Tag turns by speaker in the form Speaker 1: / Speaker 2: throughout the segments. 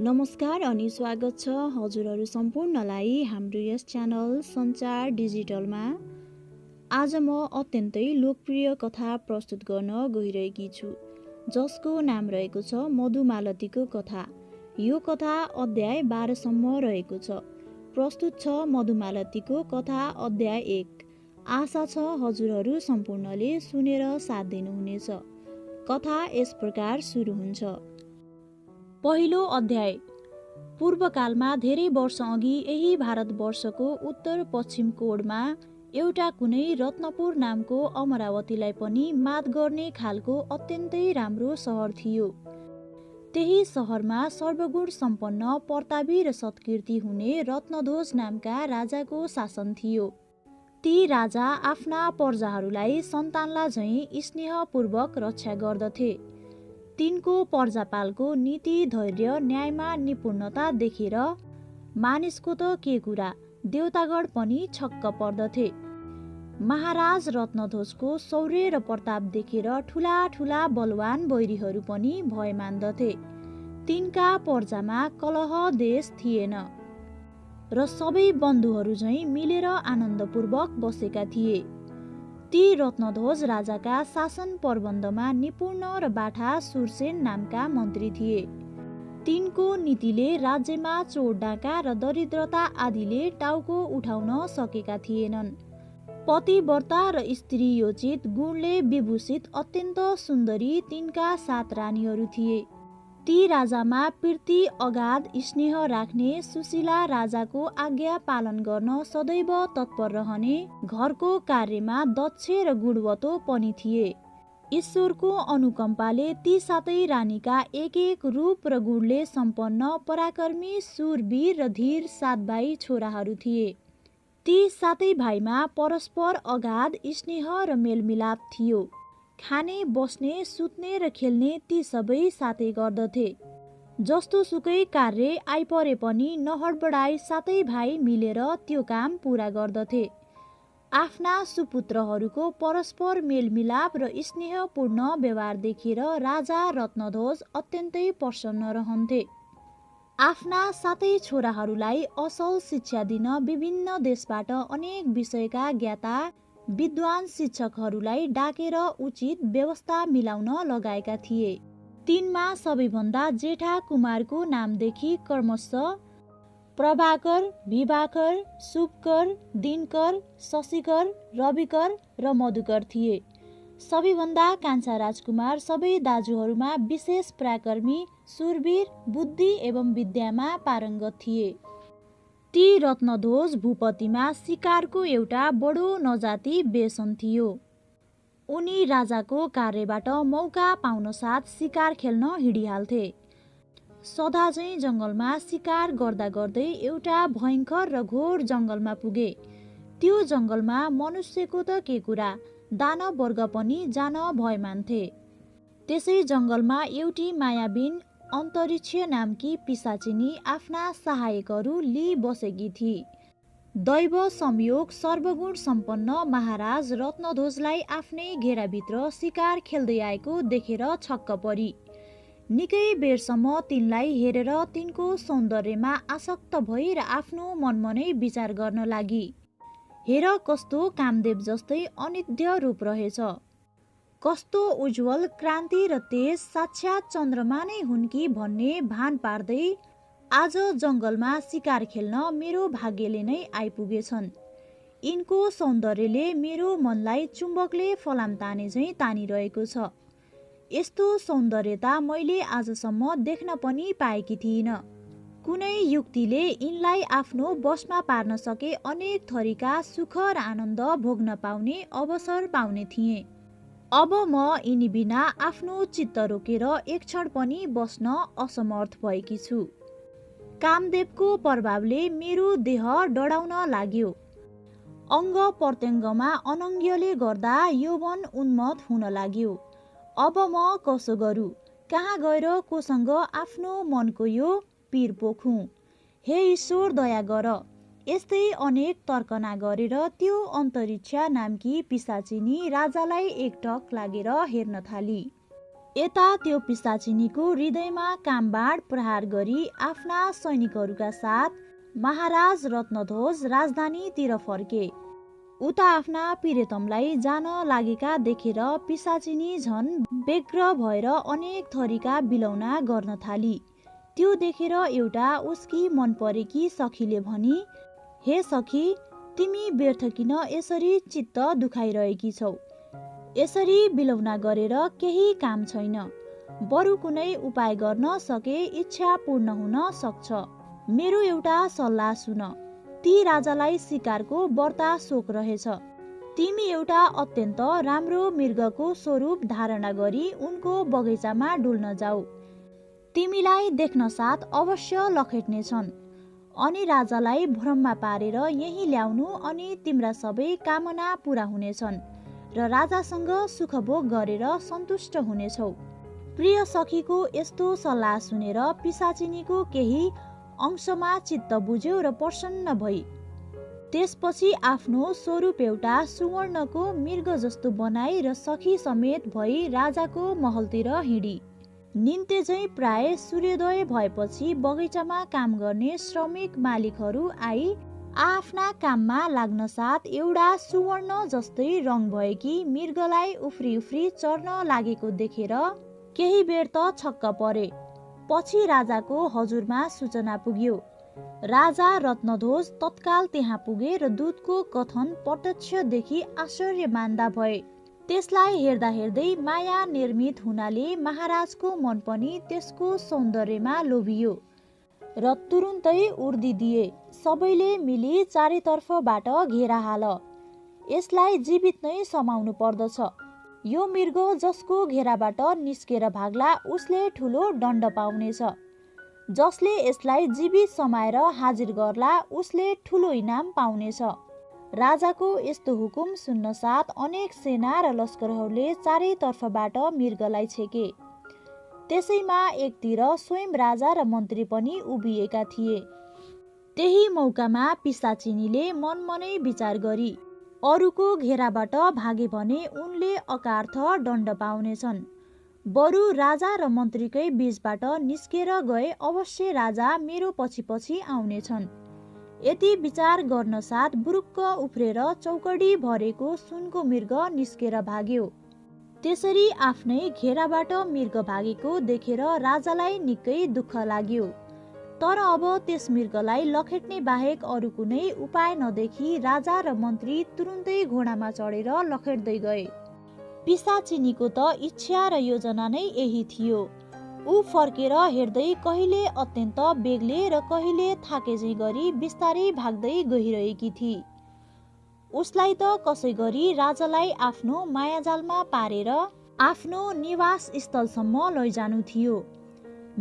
Speaker 1: नमस्कार अनि स्वागत छ हजुरहरू सम्पूर्णलाई हाम्रो यस च्यानल सञ्चार डिजिटलमा। आज म अत्यन्तै लोकप्रिय कथा प्रस्तुत गर्न गइरहेकी छु, जसको नाम रहेको छ मधुमालतीको कथा। यो कथा अध्याय 12 सम्म रहेको छ। प्रस्तुत छ मधुमालतीको कथा अध्याय 1। आशा छ हजुरहरू सम्पूर्णले सुनेर साथ दिनुहुनेछ। कथा यस प्रकार सुरु हुन्छ। पहिलो अध्याय। पूर्वकालमा धेरै वर्ष अघि यही भारतवर्षको उत्तर पश्चिम कोडमा एउटा कुनै रत्नपुर नामको अमरावतीलाई पनि मात गर्ने खालको अत्यन्तै राम्रो सहर थियो। त्यही सहरमा सर्वगुण सम्पन्न प्रतापी र सत्कीर्ति हुने रत्नध्वज नामका राजाको शासन थियो। ती राजा आफ्ना प्रजाहरूलाई सन्तानलाई झैं स्नेहपूर्वक रक्षा गर्दथे। तिनको प्रजापालको नीति, धैर्य, न्यायमा निपुणता देखेर मानिसको त के कुरा, देवतागण पनि छक्क पर्दथे। महाराज रत्नध्वजको शौर्य र प्रताप देखेर ठुला ठुला बलवान वैरीहरू पनि भय मान्दथे। तिनका प्रजामा कलह देश थिएन र सबै बन्धुहरू झैं मिलेर आनन्दपूर्वक बसेका थिए। ती रत्नध्वज राजाका शासन प्रबन्धमा निपुण र बाठा सुरसेन नामका मन्त्री थिए। तिनको नीतिले राज्यमा चोर डाका र दरिद्रता आदिले टाउको उठाउन सकेका थिएनन्। पतिव्रता र स्त्रीयोचित गुणले विभूषित अत्यन्त सुन्दरी तिनका 7 रानीहरू थिए। ती राजामा प्रीति, अगाध स्नेह राख्ने, सुशीला, राजाको आज्ञा पालन गर्न सदैव तत्पर रहने, घरको कार्यमा दक्ष र गुणवतो पनि थिए। ईश्वरको अनुकम्पाले ती 7 रानीका एक एक रूप र गुणले सम्पन्न पराक्रमी, शूरवीर र धीर 7 भाइ छोराहरू थिए। ती 7 भाइमा परस्पर अगाध स्नेह र मेलमिलाप थियो। खाने, बस्ने, सुत्ने र खेल्ने ती सबै साथै गर्दथे। जस्तो सुकै कार्य आइपरे पनि नहडबडाई 7 भाइ मिलेर त्यो काम पूरा गर्दथे। आफ्ना सुपुत्रहरूको परस्पर मेलमिलाप र स्नेहपूर्ण व्यवहार देखेर राजा रत्नध्वज अत्यन्तै प्रसन्न रहन्थे। आफ्ना 7 छोराहरूलाई असल शिक्षा दिन विभिन्न देशबाट अनेक विषयका ज्ञाता विद्वान शिक्षकहरूलाई डाकेर उचित व्यवस्था मिलाउन लगाएका थिए। तिनमा सबैभन्दा जेठा कुमारको नामदेखि क्रमशः प्रभाकर, विभाकर, शुभकर, दिनकर, शशिकर, रविकर र मधुकर थिए। सबैभन्दा कान्छा राजकुमार सबै दाजुहरूमा विशेष पराक्रमी, शूरवीर, बुद्धि एवं विद्यामा पारङ्गत थिए। ती रत्नध्वज भूपतिमा शिकारको एउटा बडो नजाति व्यसन थियो। उनी राजाको कार्यबाट मौका पाउन साथ शिकार खेल्न हिँडिहाल्थे। सदा चाहिँ जङ्गलमा शिकार गर्दा गर्दै एउटा भयङ्कर र घोर जङ्गलमा पुगे। त्यो जङ्गलमा मनुष्यको त के कुरा, दानववर्ग पनि जान भय मान्थे। त्यसै जङ्गलमा एउटी मायाबिन अन्तरिक्ष नामकी पिशाचिनी आफ्ना सहायकहरू लिई बसेकी थिए। दैव संयोग सर्वगुण सम्पन्न महाराज रत्नध्वजलाई आफ्नै घेराभित्र शिकार खेल्दै आएको देखेर छक्क परी। निकै बेरसम्म तिनलाई हेरेर तिनको सौन्दर्यमा आसक्त भई र आफ्नो मनमनै विचार गर्न लागि। हेर कस्तो कामदेव जस्तै अनिध्य रूप रहेछ, कस्तो उज्जवल क्रान्ति र तेज, साक्षात् चन्द्रमा नै हुन् कि भन्ने भान पार्दै आज जङ्गलमा शिकार खेल्न मेरो भाग्यले नै आइपुगेछन्। यिनको सौन्दर्यले मेरो मनलाई चुम्बकले फलाम ताने झैं तानिरहेको छ। यस्तो सौन्दर्यता मैले आजसम्म देख्न पनि पाएकी थिइनँ। कुनै युक्तिले यिनलाई आफ्नो वशमा पार्न सके अनेक थरीका सुख र आनन्द भोग्न पाउने अवसर पाउने थिएँ। अब म यिनी बिना आफ्नो चित्त रोकेर एक क्षण पनि बस्न असमर्थ भएकी छु। कामदेवको प्रभावले मेरो देह डढाउन लाग्यो। अङ्ग प्रत्यङ्गमा अनङ्गले गर्दा यौवन उन्मत्त हुन लाग्यो। अब म कसो गरू, कहाँ गएर कोसँग आफ्नो मनको यो पीर पोखुँ। हे ईश्वर दया गर। यस्तै अनेक तर्कना गरेर त्यो अन्तरिक्ष नामकी पिशाचिनी राजालाई एकटक लागेर हेर्न थाली। यता त्यो पिशाचिनीको हृदयमा कामबाण प्रहार गरी आफ्ना सैनिकहरूका साथ महाराज रत्नध्वज राजधानीतिर फर्के। उता आफ्ना प्रियतमलाई जान लागेका देखेर पिशाचिनी झन व्यग्र भएर अनेक थरीका बिलौना गर्न थाली। त्यो देखेर एउटा उसकी मन परेकी सखीले भनी, हे सखी, तिमी व्यर्थ किन यसरी चित्त दुखाइरहेकी छौ? यसरी बिलौना गरेर केही काम छैन। बरु कुनै उपाय गर्न सके इच्छा पूर्ण हुन सक्छ। मेरो एउटा सल्लाह सुन। ती राजालाई शिकारको बढ्ता शोक रहेछ। तिमी एउटा अत्यन्त राम्रो मृगको स्वरूप धारणा गरी उनको बगैँचामा डुल्न जाऊ। तिमीलाई देख्न साथ अवश्य लखेट्नेछन्। अनि राजालाई भ्रममा पारेर यही ल्याउनु अनि तिम्रा सबै कामना पूरा हुनेछन् र राजासँग सुखभोग गरेर सन्तुष्ट हुनेछौ। प्रिय सखीको यस्तो सल्लाह सुनेर पिशाचिनीको केही अंशमा चित्त बुझ्यो र प्रसन्न भई त्यसपछि आफ्नो स्वरूप एउटा सुवर्णको मृग जस्तो बनाई र सखी समेत भई राजाको महलतिर हिँडी। निन्ते चाहिँ प्राय सूर्योदय भएपछि बगैँचामा काम गर्ने श्रमिक मालिकहरू आई आफ्ना काममा लाग्न साथ एउटा सुवर्ण जस्तै रङ भएकी मृगलाई उफ्री उफ्री चर्न लागेको देखेर केही बेर त छक्क परे। पछि राजाको हजुरमा सूचना पुग्यो। राजा रत्नध्वज तत्काल त्यहाँ पुगे र दूतको कथन प्रत्यक्ष देखि आश्चर्य मान्दा भए। त्यसलाई हेर्दा हेर्दै माया निर्मित हुनाले महाराजको मन पनि त्यसको सौन्दर्यमा लोभियो र तुरुन्तै उर्दी दिए। सबैले मिली चारैतर्फबाट घेरा हाल। यसलाई जीवित नै समाउनु पर्दछ। यो मृग जसको घेराबाट निस्केर भाग्ला उसले ठुलो दण्ड पाउनेछ। जसले यसलाई जीवित समाएर हाजिर गर्ला उसले ठुलो इनाम पाउनेछ। राजाको यस्तो हुकुम सुन्न साथ अनेक सेना र लस्करहरूले चारैतर्फबाट मृगलाई छेके। त्यसैमा एकतिर स्वयं राजा र मन्त्री पनि उभिएका थिए। त्यही मौकामा पिशाचिनीले मनमनै विचार गरी अरूको घेराबाट भागे भने उनले अकार्थ दण्ड पाउनेछन्। बरु राजा र मन्त्रीकै बीचबाट निस्केर गए अवश्य राजा मेरो पछि पछि आउनेछन्। यति विचार गर्न साथ बुरुक्क उफ्रेर चौकडी भरेको सुनको मृग निस्केर भाग्यो। त्यसरी आफ्नै घेराबाट मृग भागेको देखेर राजालाई निकै दुःख लाग्यो। तर अब त्यस मृगलाई लखेट्ने बाहेक अरू कुनै उपाय नदेखी राजा र मन्त्री तुरुन्तै घोडामा चढेर लखेट्दै गए। पिशाचिनीको त इच्छा र योजना नै यही थियो। ऊ फर्केर हेर्दै कहिले अत्यन्त बेग्लै र कहिले थाकेझै गरी बिस्तारै भाग्दै गइरहेकी थिई। उसलाई त कसै गरी राजालाई आफ्नो मायाजालमा पारेर आफ्नो निवास स्थलसम्म लैजानु थियो।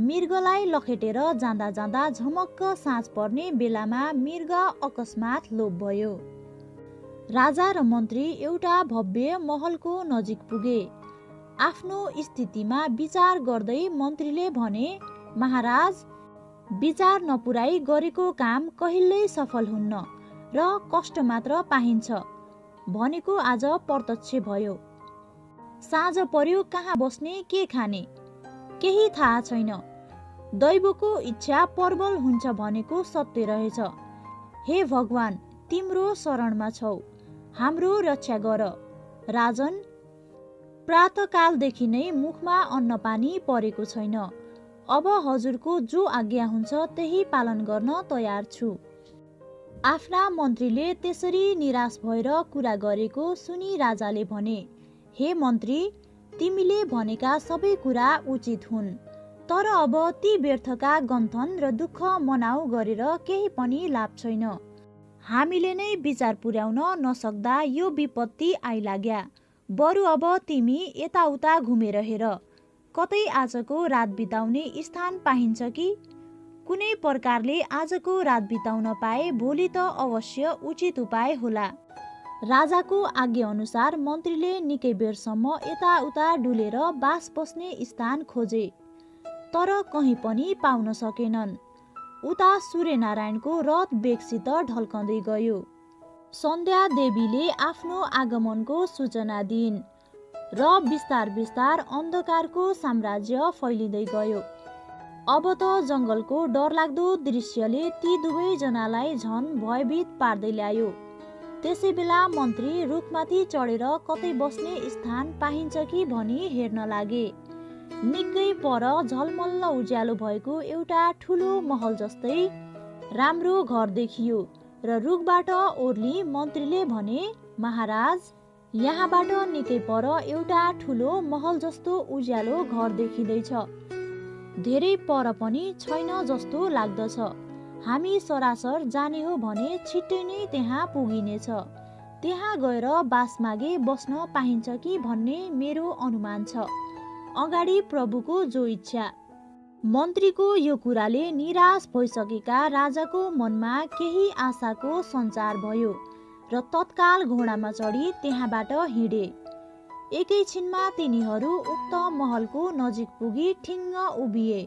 Speaker 1: मृगलाई लखेटेर जाँदा जाँदा झमक्क साँझ पर्ने बेलामा मृग अकस्मात लोप भयो। राजा र मन्त्री एउटा भव्य महलको नजिक पुगे। आफ्नो स्थितिमा विचार गर्दै मन्त्रीले भने, महाराज, विचार नपुराई गरेको काम कहिल्यै सफल हुन्न र कष्ट मात्र पाइन्छ भनेको आज प्रत्यक्ष भयो। साँझ पर्यो, कहाँ बस्ने, के खाने केही थाहा छैन। दैवको इच्छा प्रबल हुन्छ भनेको सत्य रहेछ। हे भगवान, तिम्रो शरणमा छौ, हाम्रो रक्षा गर। राजन, प्रातःकालदेखि नै मुखमा अन्न पानी परेको छैन। अब हजुरको जो आज्ञा हुन्छ त्यही पालन गर्न तयार छु। आफ्ना मन्त्रीले त्यसरी निराश भएर कुरा गरेको सुनि राजाले भने, हे मन्त्री, तिमीले भनेका सबै कुरा उचित हुन्, तर अब ती व्यर्थका गन्थन र दुःख मनाउ गरेर केही पनि लाभ छैन। हामीले नै विचार पुर्याउन नसक्दा यो विपत्ति आइलाग्या। बरु अब तिमी यताउता घुमेर हेर, कतै आजको रात बिताउने स्थान पाइन्छ कि? कुनै प्रकारले आजको रात बिताउन पाए भोलि त अवश्य उचित उपाय होला। राजाको आज्ञा अनुसार मन्त्रीले निकै बेरसम्म यताउता डुलेर बास बस्ने स्थान खोजे, तर कहीँ पनि पाउन सकेनन्। उता सूर्यनारायणको रथ बेगसित ढल्कँदै गयो। सन्ध्या देवीले आफ्नो आगमनको सूचना दिइन्। र बिस्तार बिस्तार अन्धकारको साम्राज्य फैलिँदै गयो। अब त जङ्गलको डरलाग्दो दृश्यले ती दुवैजनालाई झन भयभीत पार्दै ल्यायो। त्यसै बेला मन्त्री रुखमाथि चढेर कतै बस्ने स्थान पाइन्छ कि भनी हेर्न लागे। निकै पर झलमल्ल उज्यालो भएको एउटा ठुलो महल जस्तै राम्रो घर देखियो र रुखबाट ओर्ली मन्त्रीले भने, महाराज, यहाँबाट निकै पर एउटा ठुलो महल जस्तो उज्यालो घर देखिँदैछ। धेरै पर पनि छैन जस्तो लाग्दछ। हामी सरासर जाने हो भने छिट्टै नै त्यहाँ पुगिनेछ। त्यहाँ गएर बास मागे बस्न पाइन्छ कि भन्ने मेरो अनुमान छ। अगाडि प्रभुको जो इच्छा। मन्त्रीको यो कुराले निराश भइसकेका राजाको मनमा केही आशाको सञ्चार भयो र तत्काल घोडामा चढी त्यहाँबाट हिँडे। एकैछिनमा तिनीहरू उक्त महलको नजिक पुगी ठिङ्ग उभिए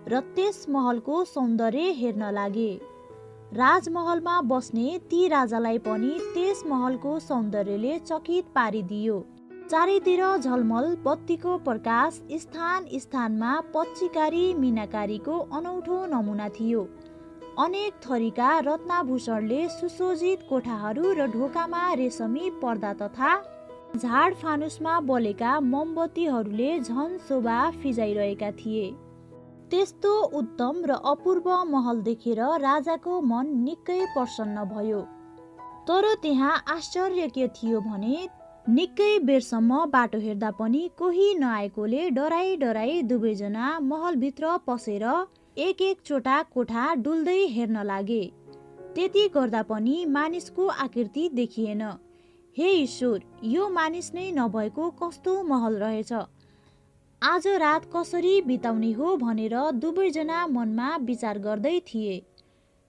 Speaker 1: र त्यस महलको सौन्दर्य हेर्न लागे। राजमहलमा बस्ने ती राजालाई पनि त्यस महलको सौन्दर्यले चकित पारिदियो। चारैतिर झलमल बत्तीको प्रकाश, स्थान स्थानमा पच्चीकारी मीनाकारीको अनौठो नमुना थियो। अनेक थरीका रत्नाभूषणले सुसज्जित कोठाहरू र ढोकामा रेशमी पर्दा तथा झाड फानुसमा बलेका मोमबत्तीहरूले झन शोभा फिजाइरहेका थिए। त्यस्तो उत्तम र अपूर्व महल देखेर राजाको मन निकै प्रसन्न भयो। तर त्यहाँ आश्चर्य के थियो भने निकै बेरसम्म बाटो हेर्दा पनि कोही नआएकोले डराई डराई दुवैजना महलभित्र पसेर एक एकचोटा कोठा डुल्दै हेर्न लागे। त्यति गर्दा पनि मानिसको आकृति देखिएन। हे ईश्वर, यो मानिस नै नभएको कस्तो महल रहेछ। आज रात कसरी बिताउने हो भनेर दुवैजना मनमा विचार गर्दै थिए।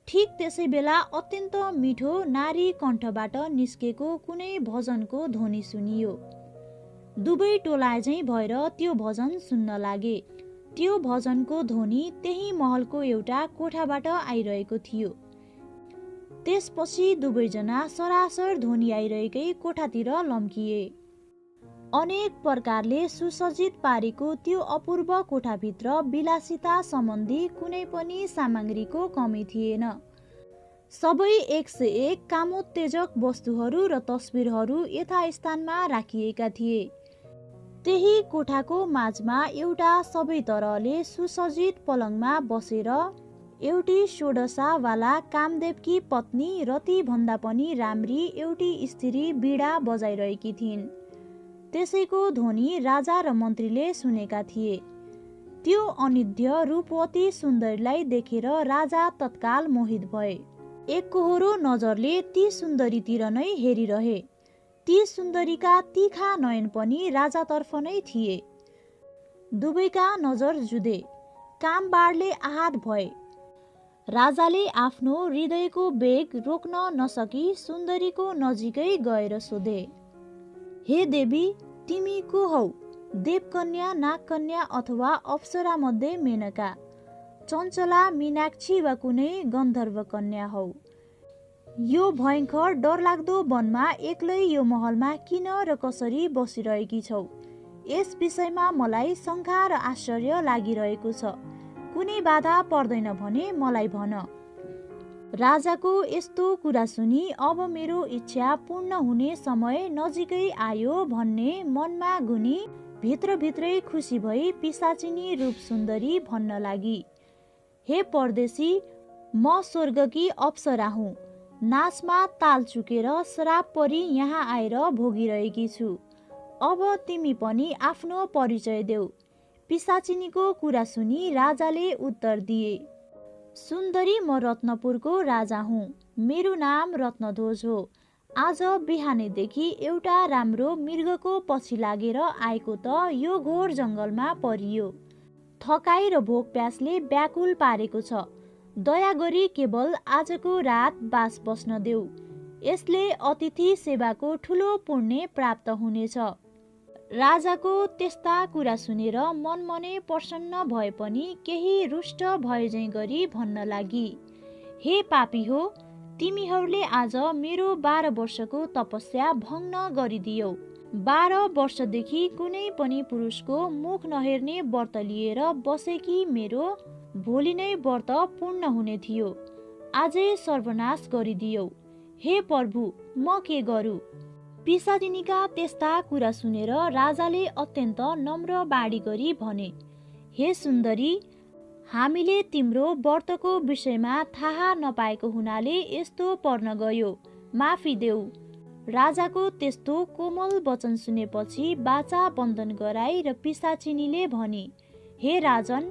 Speaker 1: ठिक त्यसै बेला अत्यन्त मिठो नारी कण्ठबाट निस्केको कुनै भजनको ध्वनि सुनियो। दुवै टोलाझैँ भएर त्यो भजन सुन्न लागे। त्यो भजनको ध्वनि त्यही महलको एउटा कोठाबाट आइरहेको थियो। त्यसपछि दुवैजना सरासर ध्वनि आइरहेकै कोठातिर लम्किए। अनेक प्रकारले सुसज्जित पारेको त्यो अपूर्व कोठाभित्र विलासिता सम्बन्धी कुनै पनि सामग्रीको कमी थिएन। सबै 101 कामोत्तेजक वस्तुहरू र तस्बिरहरू यथास्थानमा राखिएका थिए। त्यही कोठाको माझमा एउटा सबै तरहले सुसज्जित पलङमा बसेर एउटी षोडशावाला कामदेवकी पत्नी रति भन्दा पनि राम्री एउटी स्त्री बीडा बजाइरहेकी थिइन्। त्यसैको ध्वनि राजा र मन्त्रीले सुनेका थिए। त्यो अनिध्य रूपवती सुन्दरीलाई देखेर राजा तत्काल मोहित भए। एकहोरो नजरले ती सुन्दरीतिर नै हेरिरहे। ती सुन्दरीका तीखा नयन पनि राजातर्फ नै थिए। दुवैका नजर जुधे। काम बाढले आहत भए। राजाले आफ्नो हृदयको वेग रोक्न नसकी सुन्दरीको नजिकै गएर सोधे, हे देवी, तिमी को हौ? देवकन्या, नागकन्या अथवा अप्सरा मध्ये मेनका, चञ्चला, मीनाक्षी वा कुनै गन्धर्व कन्या हौ? यो भयङ्कर डरलाग्दो वनमा एक्लै यो महलमा किन र कसरी बसिरहेकी छौ? यस विषयमा मलाई शङ्का र आश्चर्य लागिरहेको छ। कुनै बाधा पर्दैन भने मलाई भन। राजाको यस्तो कुरा सुनि अब मेरो इच्छा पूर्ण हुने समय नजिकै आयो भन्ने मनमा गुनी भित्रभित्रै खुसी भई पिशाचिनी रूप सुन्दरी भन्न लागी, हे परदेशी, म स्वर्गकी अप्सरा हुँ। नाचमा ताल चुकेर श्राप परी यहाँ आएर भोगिरहेकी छु। अब तिमी पनि आफ्नो परिचय देऊ। पिशाचिनीको कुरा सुनि राजाले उत्तर दिए, सुन्दरी, म रत्नपुरको राजा हुँ। मेरो नाम रत्नध्वज हो। आज बिहानैदेखि एउटा राम्रो मृगको पछि लागेर आएको त यो घोर जङ्गलमा परियो। थकाइ र भोक प्यासले व्याकुल पारेको छ। दया गरी केवल आजको रात बास बस्न देऊ। यसले अतिथि सेवाको ठुलो पुण्य प्राप्त हुनेछ। राजाको त्यस्ता कुरा सुनेर मनमनै प्रसन्न भए पनि केही रुष्ट भएझैँ गरी भन्न लागी, हे पापी हो, तिमीहरूले आज मेरो 12 वर्षको तपस्या भङ्ग गरिदियौ। 12 वर्षदेखि कुनै पनि पुरुषको मुख नहेर्ने व्रत लिएर बसेकी मेरो भोलि नै व्रत पूर्ण हुने थियो। आजै सर्वनाश गरिदियौ। हे प्रभु, म के गरू? पिशाचिनीका त्यस्ता कुरा सुनेर राजाले अत्यन्त नम्र बाणी गरी भने, हे सुन्दरी, हामीले तिम्रो व्रतको विषयमा थाहा नपाएको हुनाले यस्तो पर्न गयो, माफी देऊ। राजाको त्यस्तो कोमल वचन सुनेपछि वाचा बन्धन गराई र पिशाचिनीले भनी, हे राजन,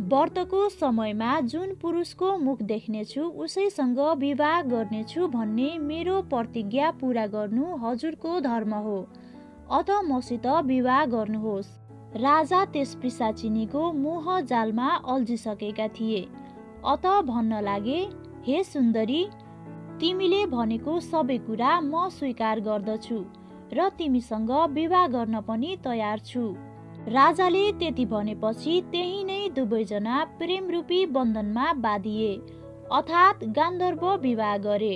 Speaker 1: व्रतको समयमा जुन पुरुषको मुख देख्नेछु उसैसँग विवाह गर्नेछु भन्ने मेरो प्रतिज्ञा पूरा गर्नु हजुरको धर्म हो, अत मसित विवाह गर्नुहोस्। राजा त्यस पिशाचिनीको मोह जालमा अल्झिसकेका थिए, अत भन्न लागे, हे सुन्दरी, तिमीले भनेको सबै कुरा म स्वीकार गर्दछु र तिमीसँग विवाह गर्न पनि तयार छु। राजाले त्यति भनेपछि त्यही नै दुवैजना प्रेमरूपी बन्धनमा बाँधिए, अर्थात् गान्धर्व विवाह गरे।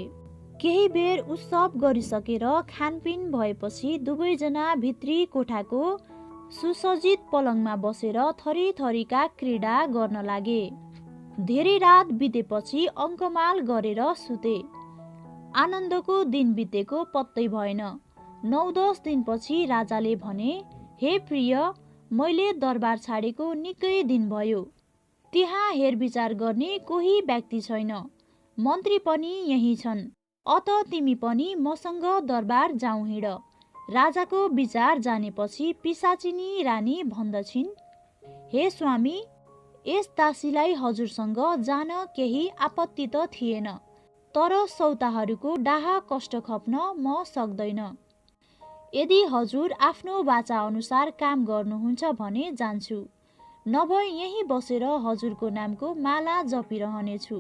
Speaker 1: केही बेर उत्सव गरिसकेर खानपिन भएपछि दुवैजना भित्री कोठाको सुसज्जित पलङमा बसेर थरी थरीका क्रीडा गर्न लागे। धेरै रात बितेपछि अङ्कमाल गरेर सुते। आनन्दको दिन बितेको पत्तै भएन। 9-10 दिनपछि राजाले भने, हे प्रिय, मैले दरबार छाडेको निकै दिन भयो। त्यहाँ हेरविचार गर्ने कोही व्यक्ति छैन। मन्त्री पनि यही छन्। अत तिमी पनि मसँग दरबार जाउँ हिँड। राजाको विचार जानेपछि पिशाचिनी रानी भन्दछिन्, हे स्वामी, यस दासीलाई हजुरसँग जान केही आपत्ति त थिएन, तर सौताहरूको डाह कष्ट खप्न म सक्दैन। यदि हजुर आफ्नो वाचा अनुसार काम गर्नुहुन्छ भने जान्छु, नभए यही बसेर हजुरको नामको माला जपिरहनेछु।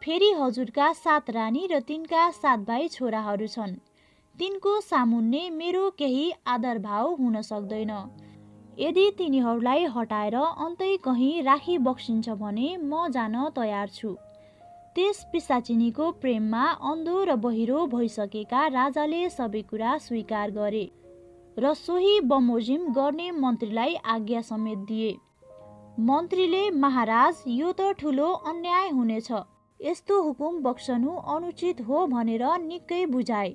Speaker 1: फेरि हजुरका 7 रानी र तिनका 7 भाइ छोराहरू छन्। तिनको सामुन्ने मेरो केही आदर भाव हुन सक्दैन। यदि तिनीहरूलाई हटाएर अन्तै कहीँ राखी बक्सिन्छ भने म जान तयार छु। त्यस पिशाचिनीको प्रेममा अन्धो र बहिरो भइसकेका राजाले सबै कुरा स्वीकार गरे र सोही बमोजिम गर्ने मन्त्रीलाई आज्ञा समेत दिए। मन्त्रीले, महाराज, यो त ठुलो अन्याय हुनेछ, यस्तो हुकुम बक्सनु अनुचित हो भनेर निकै बुझाए।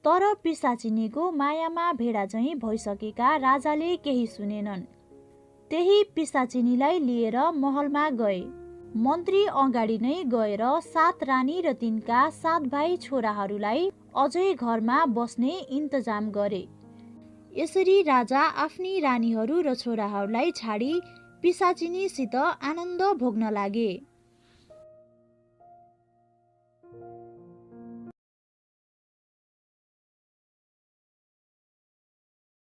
Speaker 1: तर पिशाचिनीको मायामा भेडा झैँ भइसकेका राजाले केही सुनेनन्। त्यही पिशाचिनीलाई लिएर महलमा गए। मन्त्री अगाडि नै गएर 7 रानी र तिनका 7 भाइ छोराहरूलाई अझै घरमा बस्ने इन्तजाम गरे। यसरी राजा आफ्नी रानीहरू र छोराहरूलाई छाडी पिशाचिनीसित आनन्द भोग्न लागे।